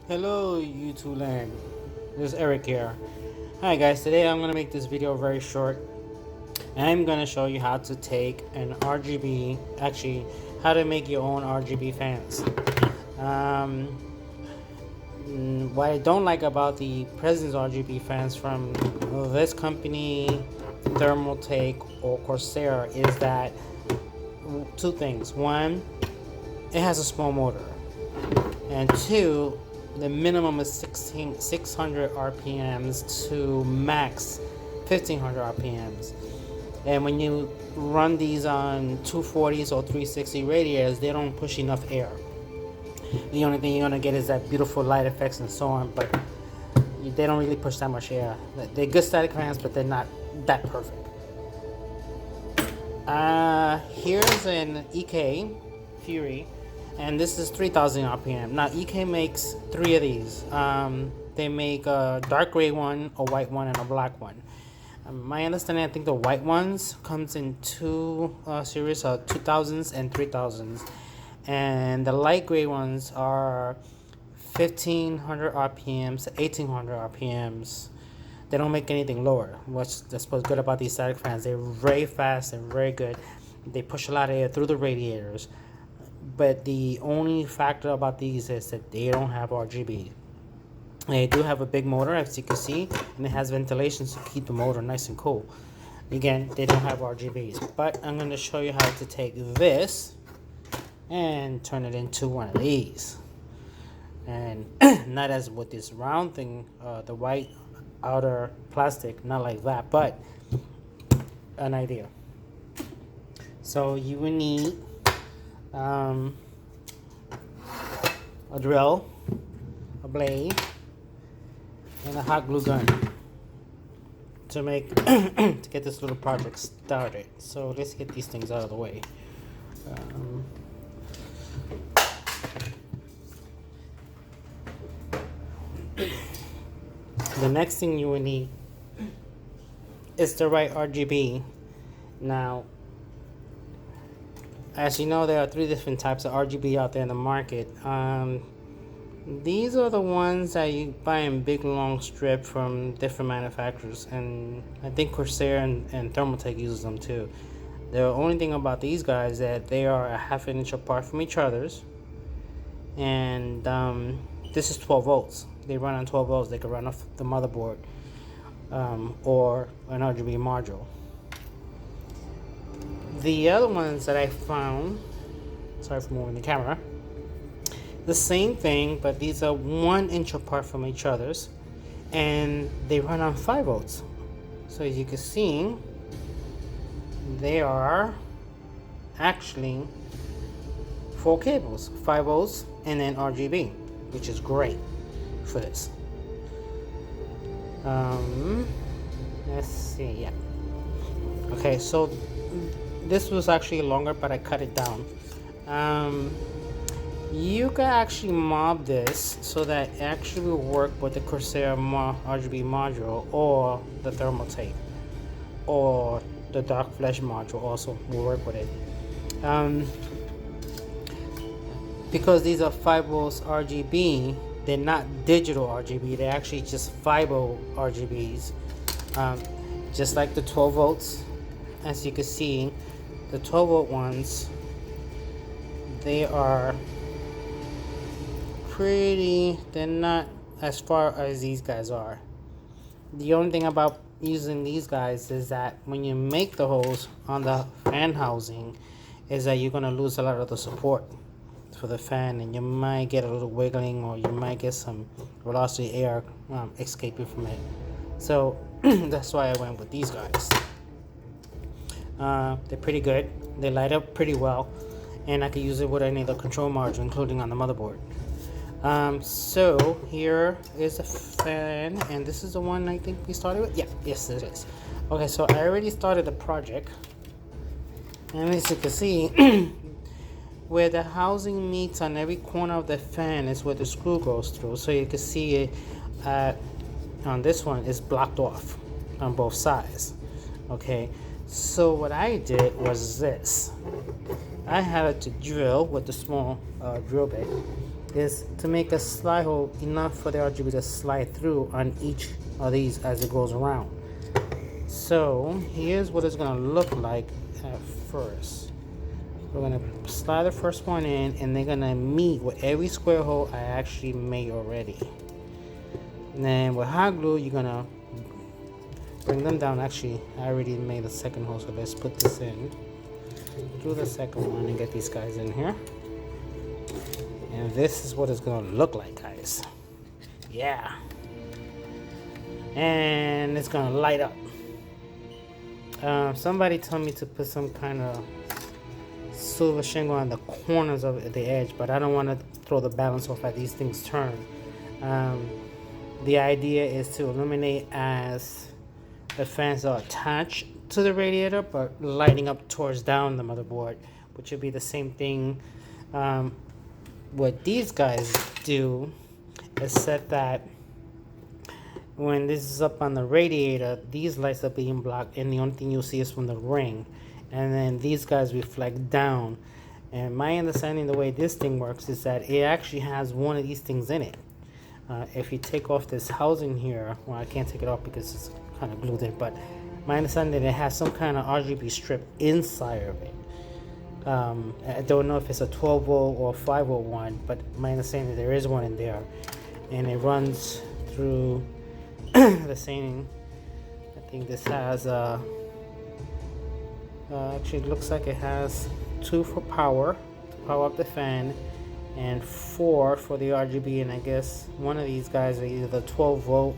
Hello YouTube land, this is Eric here. Hi guys, today I'm going to make this video very short. I'm going to show you how to take an RGB, actually how to make your own RGB fans. What I don't like about the President's RGB fans from this company, Thermaltake or Corsair, is that two things. One, it has a small motor, and two, the minimum is 600 RPMs to max 1500 RPMs. And when you run these on 240s or 360 radiators, they don't push enough air. The only thing you're gonna get is that beautiful light effects and so on, but they don't really push that much air. They're good static fans, but they're not that perfect. Here's an EK Fury, and this is 3000 RPM. Now EK makes three of these. They make a dark gray one, a white one, and a black one. My understanding, I think the white ones comes in two series, 2000s and 3000s, and the light gray ones are 1500 RPMs, 1800 RPMs. They don't make anything lower. What's good about these static fans? They're very fast and very good. They push a lot of air through the radiators. But the only factor about these is that they don't have RGB. They do have a big motor, as you can see, and it has ventilation to keep the motor nice and cool. Again, they don't have RGBs. But I'm going to show you how to take this and turn it into one of these. And not as with this round thing, the white outer plastic, not like that, but an idea. So you will need a drill, a blade, and a hot glue gun to make to get this little project started. So let's get these things out of the way. The next thing you will need is the right RGB. Now, as you know, there are three different types of RGB out there in the market. These are the ones that you buy in big long strip from different manufacturers, and I think Corsair and Thermaltake uses them too. The only thing about these guys is that they are a half an inch apart from each other's, and this is 12 volts. They run on 12 volts. They can run off the motherboard or an RGB module. The other ones that I found, sorry for moving the camera, the same thing, but these are 1 inch apart from each other's, and they run on 5 volts. So as you can see, they are actually 4 cables, 5 volts, and then RGB, which is great for this. Let's see, yeah. Okay, so this was actually longer, but I cut it down. You can actually mob this so that it actually will work with the Corsair RGB module or the Thermaltake, or the Dark Flesh module also will work with it. Because these are 5 volts RGB, they're not digital RGB, they're actually just 5 volt RGBs. Just like the 12 volts, as you can see, the 12 volt ones, they are they're not as far as these guys are. The only thing about using these guys is that when you make the holes on the fan housing, is that you're going to lose a lot of the support for the fan, and you might get a little wiggling, or you might get some velocity air escaping from it. So that's why I went with these guys. They're pretty good. They light up pretty well, and I can use it with any other control module, including on the motherboard. So here is the fan, and this is the one I think we started with. Yeah, yes, it is. Okay, so I already started the project, and as you can see, where the housing meets on every corner of the fan is where the screw goes through. So you can see it on this one is blocked off on both sides. Okay, so what I did was this. I had to drill with the small drill bit is to make a slide hole enough for the RGB to slide through on each of these as it goes around. So here's what it's gonna look like at first. We're gonna slide the first one in, and they're gonna meet with every square hole I actually made already. And then with hot glue, you're gonna bring them down. Actually, I already made the second hole, so let's put this in. Do the second one and get these guys in here. And this is what it's gonna look like, guys. Yeah. And it's gonna light up. Somebody told me to put some kind of silver shingle on the corners of the edge, but I don't want to throw the balance off as these things turn. The idea is to illuminate as the fans are attached to the radiator, but lighting up towards down the motherboard, which would be the same thing. What these guys do is set that when this is up on the radiator, these lights are being blocked, and the only thing you'll see is from the ring, and then these guys reflect down. And my understanding, the way this thing works, is that it actually has one of these things in it. If you take off this housing here, well, I can't take it off because it's kind of glued in, but my understanding that it has some kind of RGB strip inside of it. I don't know if it's a 12 volt or 5 volt one, but my understanding is there is one in there, and it runs through the same. I think this has actually it looks like it has 2 for power to power up the fan, and 4 for the RGB, and I guess one of these guys are either 12 volt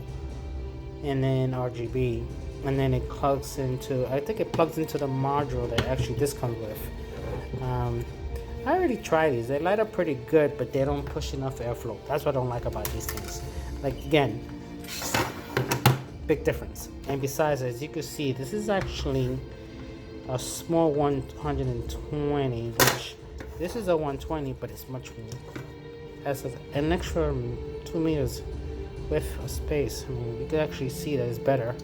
and then RGB, and then it plugs into, I think it plugs into the module that actually this comes with. I already tried these. They light up pretty good, but they don't push enough airflow. That's what I don't like about these things. Like, again, big difference. And besides, as you can see, this is actually a small 120, which this is a 120, but it's much more. Has an extra 2 meters width of space. I mean, you can actually see that it's better.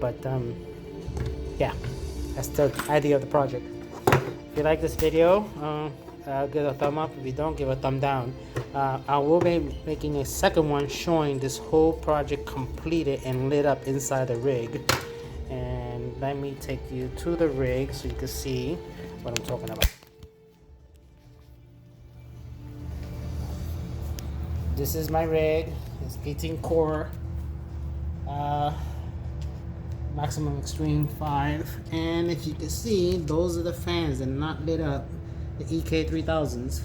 But yeah, that's the idea of the project. If you like this video, give a thumb up. If you don't, give a thumb down. I will be making a second one showing this whole project completed and lit up inside the rig. And let me take you to the rig so you can see what I'm talking about. This is my rig. It's 18 core. Maximum extreme 5, and if you can see, those are the fans that are not lit up, the EK 3000s,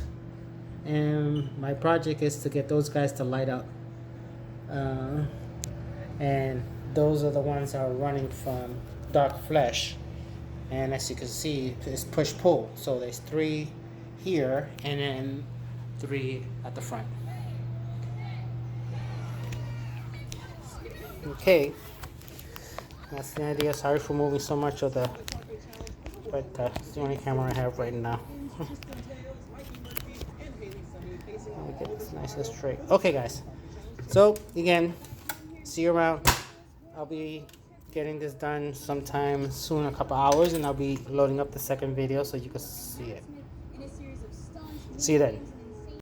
and my project is to get those guys to light up, and those are the ones that are running from dark flesh, and as you can see, it's push pull, so there's 3 here and then 3 at the front. Okay, that's the idea. Sorry for moving so much of the, but it's the only camera I have right now. Let me get this nice and straight. Okay, guys. So again, see you around. I'll be getting this done sometime soon, a couple hours, and I'll be loading up the second video so you can see it. See you then.